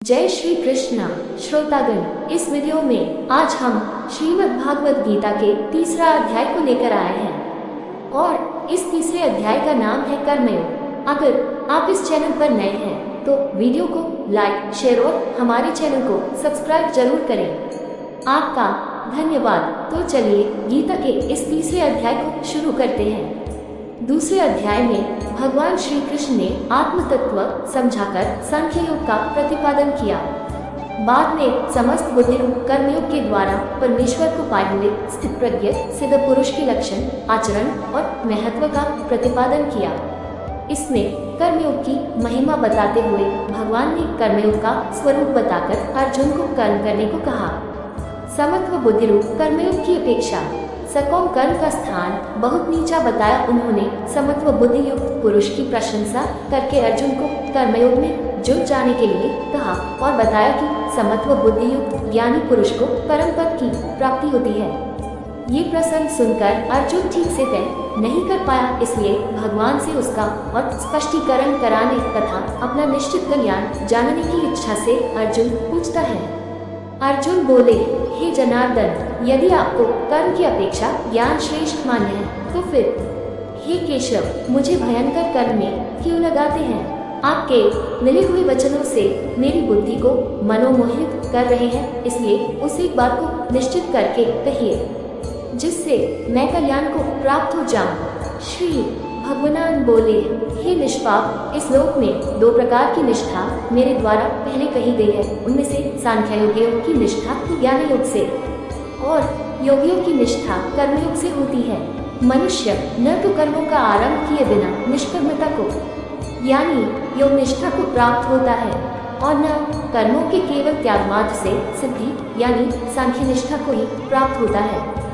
जय श्री कृष्ण श्रोतागण, इस वीडियो में आज हम श्रीमद् भागवत गीता के तीसरा अध्याय को लेकर आए हैं और इस तीसरे अध्याय का नाम है कर्मयोग। अगर आप इस चैनल पर नए हैं तो वीडियो को लाइक, शेयर और हमारे चैनल को सब्सक्राइब जरूर करें। आपका धन्यवाद। तो चलिए गीता के इस तीसरे अध्याय को शुरू करते हैं। दूसरे अध्याय में भगवान श्री कृष्ण ने आत्म तत्व समझाकर सांख्य योग का प्रतिपादन किया। बाद में समस्त बुद्धि रूप कर्मयोग के द्वारा परमेश्वर को पाए हुए स्थित प्रज्ञ सिद्ध पुरुष के लक्षण, आचरण और महत्व का प्रतिपादन किया। इसमें कर्मयोग की महिमा बताते हुए भगवान ने कर्मयोग का स्वरूप बताकर अर्जुन को कर्म करने को कहा। समत्व बुद्धि रूप कर्मयोग की अपेक्षा सकौम कर्म का स्थान बहुत नीचा बताया। उन्होंने समत्व बुद्धि युक्त पुरुष की प्रशंसा करके अर्जुन को कर्मयोग में जुट जाने के लिए कहा और बताया कि समत्व बुद्धि युक्त ज्ञानी पुरुष को परम पद की प्राप्ति होती है। ये प्रसंग सुनकर अर्जुन ठीक से तय नहीं कर पाया, इसलिए भगवान से उसका और स्पष्टीकरण कराने तथा अपना निश्चित कल्याण जानने की इच्छा से अर्जुन पूछता है। अर्जुन बोले, हे जनार्दन, यदि आपको कर्म की अपेक्षा ज्ञान श्रेष्ठ मान्य है तो फिर हे केशव, मुझे भयंकर कर्म में क्यों लगाते हैं? आपके मिले हुए वचनों से मेरी बुद्धि को मनोमोहित कर रहे हैं, इसलिए उस एक बात को निश्चित करके कहिए जिससे मैं कल्याण को प्राप्त हो जाऊं। श्री भगवान बोले, हे निष्पाप, इस लोक में दो प्रकार की निष्ठा मेरे द्वारा पहले कही गई है। उनमें से सांख्य योग की निष्ठा ज्ञान योग से और योगियों की निष्ठा कर्मयोग से होती है। मनुष्य न तो कर्मों का आरंभ किए बिना निष्कर्मता को यानी योग निष्ठा को प्राप्त होता है और न कर्मों के केवल त्याग मात्र से सिद्धि यानी सांख्य निष्ठा को ही प्राप्त होता है।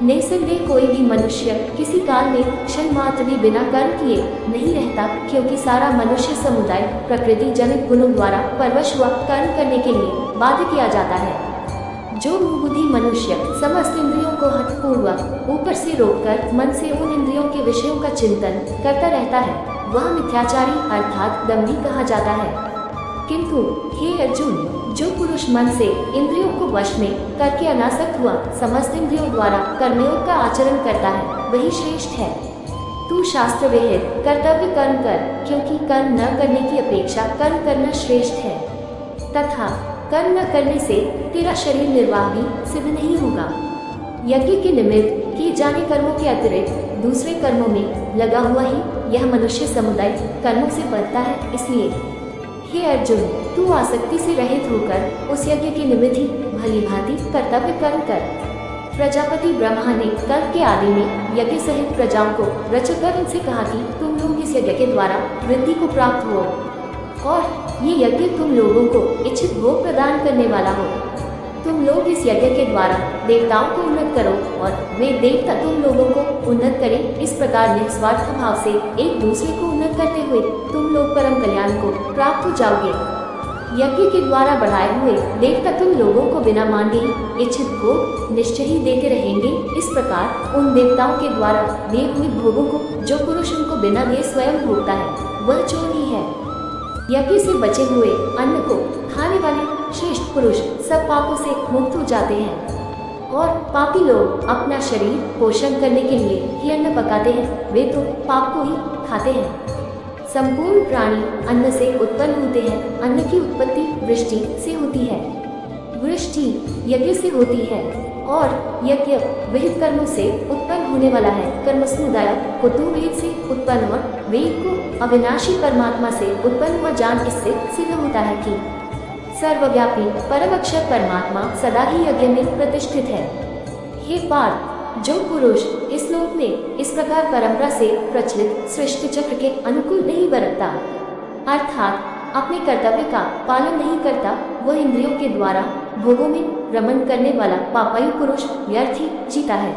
निसंदेह कोई भी मनुष्य किसी काल में क्षण मात्र भी बिना कर्म किए नहीं रहता, क्योंकि सारा मनुष्य समुदाय प्रकृति जनित गुणों द्वारा परवश हुआ कर्म करने के लिए बाध्य किया जाता है। जो बुद्धि मनुष्य समस्त इंद्रियों को हठपूर्वक ऊपर से रोककर मन से उन इंद्रियों के विषयों का चिंतन करता रहता है, वह मिथ्याचारी अर्थात दंभी कहा जाता है। किंतु हे अर्जुन, जो पुरुष मन से इंद्रियों को वश में करके अनासक्त हुआ समस्त इंद्रियों द्वारा कर्मयोग का आचरण करता है, वही श्रेष्ठ है। तू शास्त्र विहित कर्तव्य कर्म कर, क्योंकि कर्म न करने की अपेक्षा कर्म करना श्रेष्ठ है तथा कर्म न करने से तेरा शरीर निर्वाह भी सिद्ध नहीं होगा। यज्ञ के निमित्त किए जाने कर्मों के अतिरिक्त दूसरे कर्मों में लगा हुआ ही यह मनुष्य समुदाय कर्मों से बढ़ता है। इसलिए हे अर्जुन, तू आसक्ति से रहित होकर उस यज्ञ के निमित्त ही भली भांति कर्तव्य कर्म कर। प्रजापति ब्रह्मा ने कल्प के आदि में यज्ञ सहित प्रजाओं को रचकर उनसे कहा कि तुम लोग इस यज्ञ के द्वारा वृद्धि को प्राप्त हो और ये यज्ञ तुम लोगों को इच्छित भोग प्रदान करने वाला हो। तुम लोग इस यज्ञ के द्वारा देवताओं को उन्नत करो और वे देवता तुम लोगों को उन्नत करें। इस प्रकार निस्वार्थ भाव से एक दूसरे को उन्नत करते हुए तुम लोग परम कल्याण को प्राप्त हो जाओगे। यज्ञ के द्वारा बढ़ाए हुए देवता तुम लोगों को बिना मांगे ही इच्छित भोग निश्चय ही देते रहेंगे। इस प्रकार उन देवताओं के द्वारा दिए हुए भोगों को जो पुरुष उनको बिना दिए स्वयं भोगता है, वह चोर ही है। यज्ञ से बचे हुए अन्न को खाने वाले श्रेष्ठ पुरुष सब पापों से मुक्त हो जाते हैं और पापी लोग अपना शरीर पोषण करने के लिए ही अन्न पकाते हैं, वे तो पाप को ही खाते हैं। संपूर्ण प्राणी अन्न से उत्पन्न होते हैं। अन्न की उत्पत्ति वृष्टि से होती है, वृष्टि यज्ञ से होती है और यज्ञ विहित कर्मों से उत्पन्न होने वाला है। कर्म समुदाय कुतु वेद से उत्पन्न और वेद को अविनाशी परमात्मा से उत्पन्न हुआ जान इससे सिद्ध होता है कि सर्वव्यापी परम अक्षर परमात्मा सदा ही यज्ञ में प्रतिष्ठित है। हे पार्थ, जो पुरुष इस लोक में इस प्रकार परंपरा से प्रचलित सृष्टि चक्र के अनुकूल नहीं बरतता अर्थात अपने कर्तव्य का पालन नहीं करता, वह इंद्रियों के द्वारा भोगों में रमण करने वाला पापायु पुरुष व्यर्थ ही जीता है।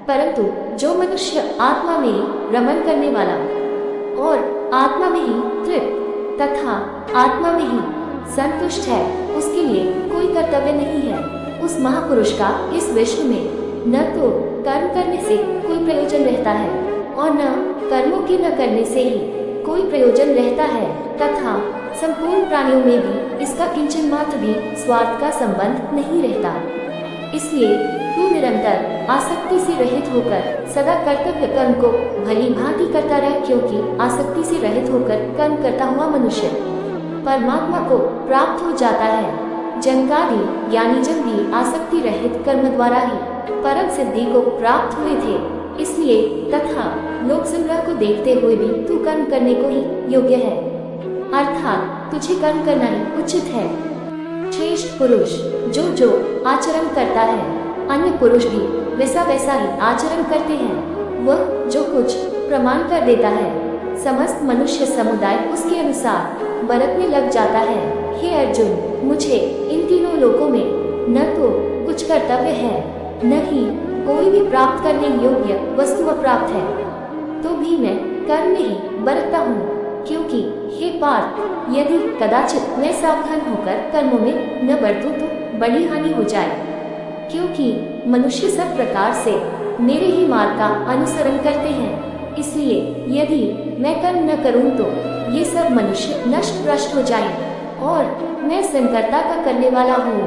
परंतु जो मनुष्य आत्मा में ही रमण करने वाला और आत्मा में ही तृप्त तथा आत्मा में ही संतुष्ट है, उसके लिए कोई कर्तव्य नहीं है। उस महापुरुष का इस विश्व में न तो कर्म करने से कोई प्रयोजन रहता है और न कर्मों के न करने से ही कोई प्रयोजन रहता है तथा संपूर्ण प्राणियों में भी इसका किंचन मात्र भी स्वार्थ का संबंध नहीं रहता। इसलिए तू निरंतर आसक्ति से रहित होकर सदा कर्तव्य कर्म को भली भांति करता रह, क्योंकि आसक्ति से रहित होकर कर्म करता हुआ मनुष्य परमात्मा को प्राप्त हो जाता है। जनकादि यानी जन भी आसक्ति रहित कर्म द्वारा ही परम सिद्धि को प्राप्त हुए थे। इसलिए तथा लोक संग्रह को देखते हुए भी तू कर्म करने को ही योग्य है, अर्थात तुझे कर्म करना ही उचित है। श्रेष्ठ पुरुष जो आचरण करता है, अन्य पुरुष भी वैसा वैसा ही आचरण करते हैं। वह जो कुछ प्रमाण कर देता है, समस्त मनुष्य समुदाय उसके अनुसार बरतने लग जाता है। हे अर्जुन, मुझे इन तीनों लोकों में न तो कुछ कर्तव्य है, न ही कोई भी प्राप्त करने योग्य वस्तु प्राप्त है, तो भी मैं कर्म में ही बरतता हूँ। क्योंकि हे पार्थ, यदि कदाचित मैं सावधान होकर कर्मों में न बरतूं तो बड़ी हानि हो जाए, क्योंकि मनुष्य सब प्रकार से मेरे ही मार्ग का अनुसरण करते हैं। इसलिए यदि मैं कर्म न करूं तो ये सब मनुष्य नष्ट भ्रष्ट हो जाएं, और मैं संकर्ता का करने वाला हूँ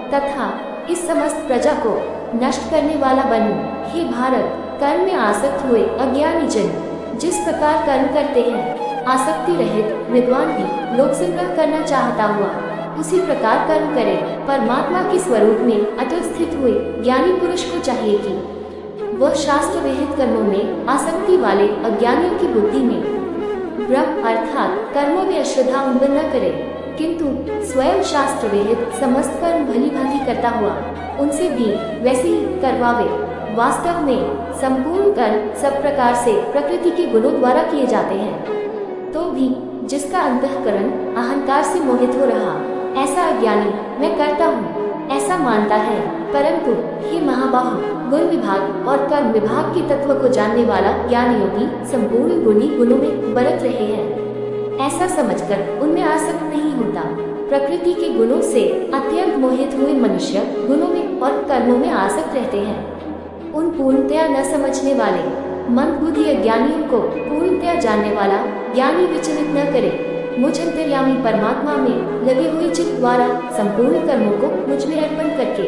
तथा इस समस्त प्रजा को नष्ट करने वाला बनूं। हे भारत, कर्म में आसक्त हुए अज्ञानी जन जिस प्रकार कर्म करते हैं, आसक्ति रहित विद्वान भी लोक संग्रह करना चाहता हुआ उसी प्रकार कर्म करे। परमात्मा के स्वरूप में अटल स्थित हुए ज्ञानी पुरुष को चाहिए कि वह शास्त्र विहित कर्मों में आसक्ति वाले अज्ञानियों की बुद्धि में ब्रह्म अर्थात कर्मों में अश्रद्धा उन्मन न करे, किंतु स्वयं शास्त्र विहित समस्त कर्म भली भांति करता हुआ उनसे भी वैसे ही करवावे। वास्तव में संपूर्ण कर्म सब प्रकार से प्रकृति के गुणों द्वारा किए जाते हैं, तो भी जिसका अंतःकरण अहंकार से मोहित हो रहा, ऐसा अज्ञानी मैं करता हूँ ऐसा मानता है। परंतु हे महाबाहु, गुण विभाग और कर्म विभाग के तत्व को जानने वाला ज्ञानी योगी संपूर्ण गुणी गुणों में बरत रहे हैं, ऐसा समझकर उनमें आसक्त नहीं होता। प्रकृति के गुणों से अत्यंत मोहित हुए मनुष्य गुणों में और कर्मों में आसक्त रहते हैं। उन पूर्णतया न समझने वाले मंद बुद्धि अज्ञानियों को पूर्णतया जानने वाला ज्ञानी विचलित न करे। मुझ अंतर्यामी परमात्मा में लगे हुए चित्त द्वारा संपूर्ण कर्मों को मुझ में अर्पण करके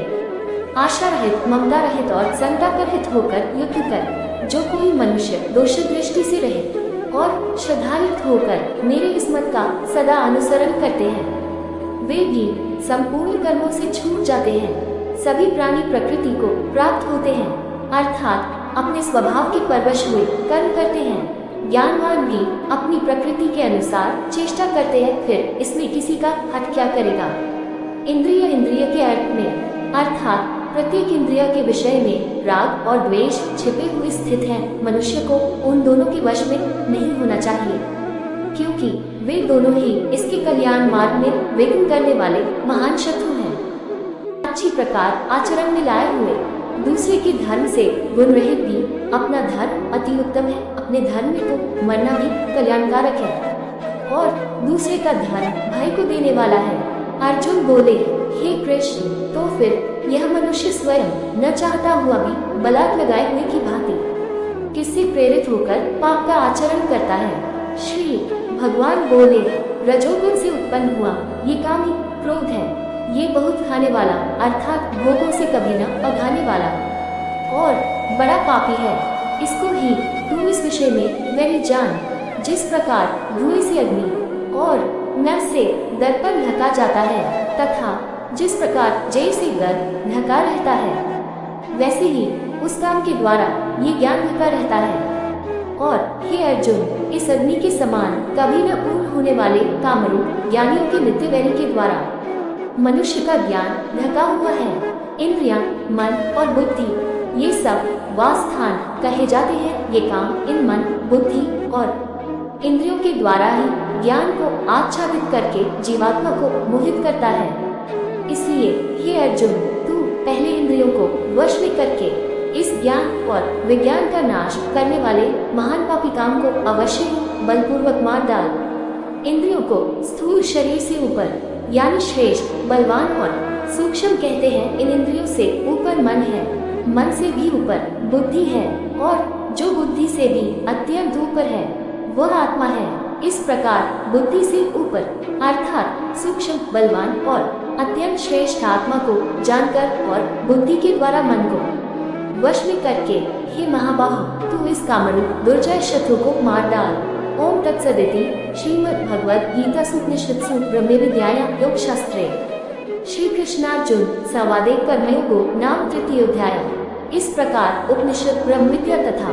आशा रहित, ममता रहित और संता रहित होकर युद्ध कर। जो कोई मनुष्य दोष दृष्टि से रहित और श्रद्धायुक्त होकर मेरे इस मत का सदा अनुसरण करते हैं, वे भी संपूर्ण कर्मों से छूट जाते हैं। सभी प्राणी प्रकृति को प्राप्त होते हैं, अर्थात अपने स्वभाव के परवश हुए कर्म करते हैं। ज्ञानवान भी अपनी प्रकृति के अनुसार चेष्टा करते हैं, फिर इसमें किसी का हट क्या करेगा। इंद्रिय के अर्थ में अर्थात प्रत्येक इंद्रिय के विषय में राग और द्वेष छिपे हुए स्थित हैं। मनुष्य को उन दोनों के वश में नहीं होना चाहिए, क्योंकि वे दोनों ही इसके कल्याण मार्ग में विघ्न करने वाले महान शत्रु हैं। अच्छी प्रकार आचरण में लाए हुए दूसरे के धर्म से गुण रहित भी अपना धर्म अति उत्तम है। अपने धर्म में तो मरना भी कल्याणकारक है और दूसरे का धर्म भय को देने वाला है। अर्जुन बोले, हे कृष्ण, तो फिर यह मनुष्य स्वयं न चाहता हुआ भी बलात् लगाए हुए की भांति किससे प्रेरित होकर पाप का आचरण करता है। श्री भगवान बोले, रजोगुण से उत्पन्न हुआ ये कामी क्रोध है। ये बहुत खाने वाला अर्थात भोगों से कभी न अघाने वाला और बड़ा पापी है। इसको ही तू इस विषय में मेरी जान। जिस प्रकार धुएं से अग्नि और नर से दर्पण ढका जाता है तथा जिस प्रकार जय से गर्भ ढका रहता है, वैसे ही उस काम के द्वारा ये ज्ञान ढका रहता है। और हे अर्जुन, इस अग्नि के समान कभी न पूर्ण होने वाले कामरूप ज्ञानियों के नित्य वैरी के द्वारा मनुष्य का ज्ञान ढका हुआ है। इंद्रियां, मन और बुद्धि ये सब वासस्थान कहे जाते हैं। ये काम इन मन, बुद्धि और इंद्रियों के द्वारा ही ज्ञान को आच्छादित करके जीवात्मा को मोहित करता है। इसलिए हे अर्जुन, तू पहले इंद्रियों को वश में करके इस ज्ञान और विज्ञान का नाश करने वाले महान पापी काम को अवश्य ही बलपूर्वक मार डाल। इंद्रियों को स्थूल शरीर से ऊपर यानी श्रेष्ठ, बलवान और सूक्ष्म कहते हैं। इन इंद्रियों से ऊपर मन है, मन से भी ऊपर बुद्धि है और जो बुद्धि से भी अत्यंत ऊपर है वह आत्मा है। इस प्रकार बुद्धि से ऊपर अर्थात सूक्ष्म, बलवान और अत्यंत श्रेष्ठ आत्मा को जानकर और बुद्धि के द्वारा मन को वश में करके, हे महाबाहो, तू इस कामरूप दुर्जय शत्रु को मार डाल। ओम तत्सदिति। श्रीमद् भगवद गीता उपनिषत्सु ब्रह्म विद्यायां योग शास्त्रे श्री कृष्णार्जुन संवादे कर्मयोगो नाम तृतीय अध्याय। इस प्रकार उपनिषद, ब्रह्म विद्या तथा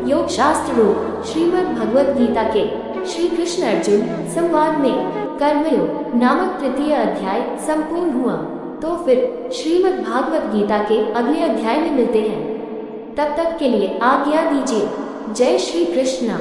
योग शास्त्र रूप श्रीमद् भगवद गीता के श्री कृष्ण अर्जुन संवाद में कर्मयोग नामक तृतीय अध्याय संपूर्ण हुआ। तो फिर श्रीमद् भागवत गीता के अगले अध्याय में मिलते हैं। तब तक के लिए आज्ञा दीजिए। जय श्री कृष्ण।